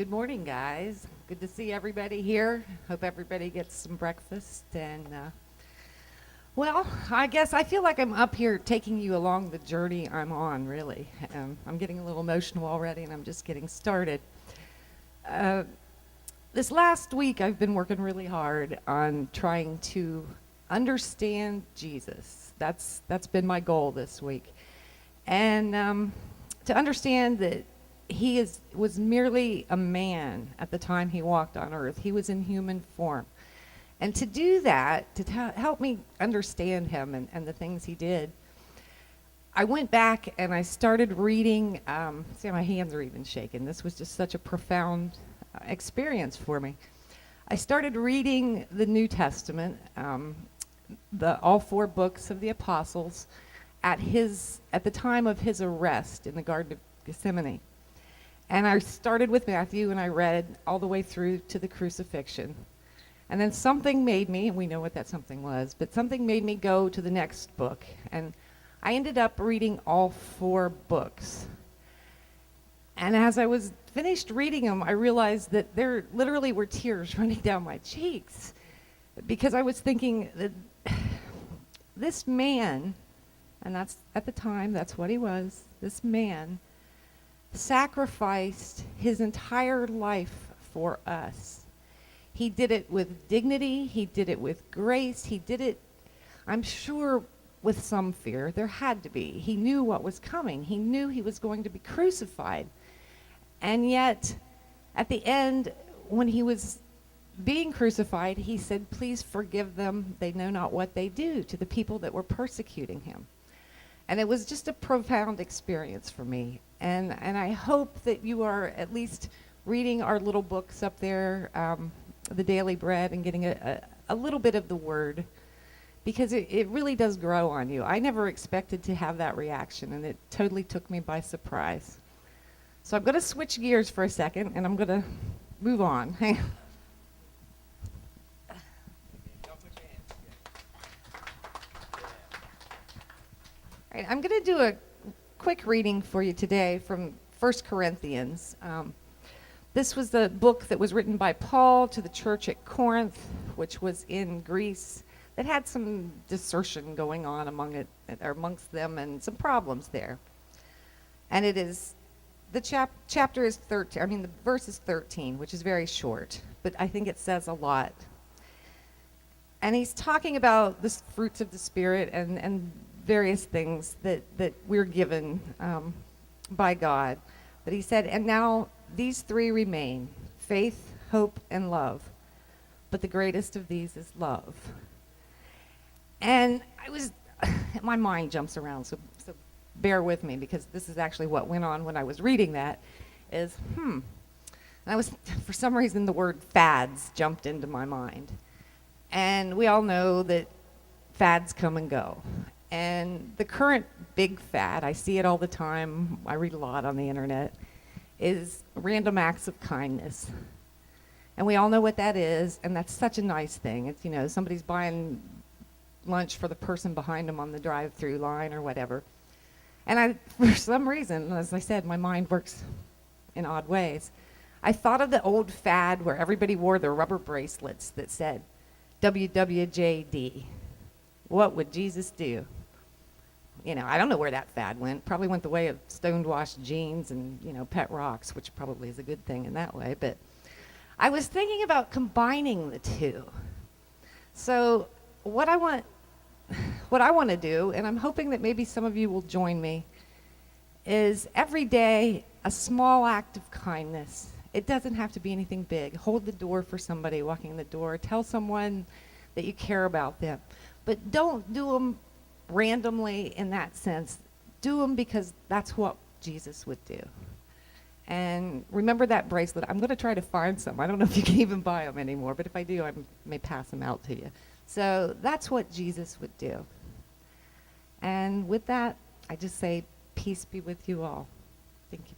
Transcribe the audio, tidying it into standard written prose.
Good morning, guys. Good to see everybody here. Hope everybody gets some breakfast. Well, I guess I feel like I'm up here taking you along the journey I'm on, really. I'm getting a little emotional already, and I'm just getting started. This last week, I've been working really hard on trying to understand Jesus. That's been my goal this week. And to understand that he was merely a man at the time he walked on earth. He was in human form. And to do that, to help me understand him and the things he did, I went back and I started reading, see, my hands are even shaking. This was just such a profound experience for me. I started reading the New Testament, all 4 books of the apostles, at the time of his arrest in the Garden of Gethsemane. And I started with Matthew, and I read all the way through to the crucifixion. And then something made me, and we know what that something was, but something made me go to the next book. And I ended up reading all 4 books. And as I was finished reading them, I realized that there literally were tears running down my cheeks, because I was thinking that this man, and that's at the time, that's what he was, this man sacrificed his entire life for us. He did it with dignity, he did it with grace, he did it, I'm sure, with some fear. There had to be. He knew what was coming. He knew he was going to be crucified. And yet, at the end, when he was being crucified, he said, "Please forgive them. They know not what they do," to the people that were persecuting him. And it was just a profound experience for me. And I hope that you are at least reading our little books up there, the Daily Bread, and getting a little bit of the Word, because it really does grow on you. I never expected to have that reaction, and it totally took me by surprise. So I'm going to switch gears for a second, and I'm going to move on. Hang on. All right, I'm going to do a quick reading for you today from 1 Corinthians. This was the book that was written by Paul to the church at Corinth, which was in Greece, that had some desertion going on amongst them and some problems there. And it is, the chapter is 13, the verse is 13, which is very short, but I think it says a lot. And he's talking about the fruits of the Spirit and various things that we're given by God. But he said, "And now these 3 remain, faith, hope, and love. But the greatest of these is love." And my mind jumps around, so bear with me, because this is actually what went on when I was reading that, and for some reason, the word fads jumped into my mind. And we all know that fads come and go. And the current big fad, I see it all the time, I read a lot on the internet, is random acts of kindness. And we all know what that is, and that's such a nice thing. It's, somebody's buying lunch for the person behind them on the drive-through line or whatever. And for some reason, as I said, my mind works in odd ways. I thought of the old fad where everybody wore their rubber bracelets that said, WWJD. What would Jesus do? I don't know where that fad went. Probably went the way of stoned-washed jeans and, pet rocks, which probably is a good thing in that way. But I was thinking about combining the two. So what I want to do, and I'm hoping that maybe some of you will join me, is every day a small act of kindness. It doesn't have to be anything big. Hold the door for somebody walking in the door. Tell someone that you care about them. But don't do them randomly in that sense. Do them because that's what Jesus would do. And remember that bracelet. I'm going to try to find some. I don't know if you can even buy them anymore, but if I do, I may pass them out to you. So that's what Jesus would do. And with that, I just say, peace be with you all. Thank you.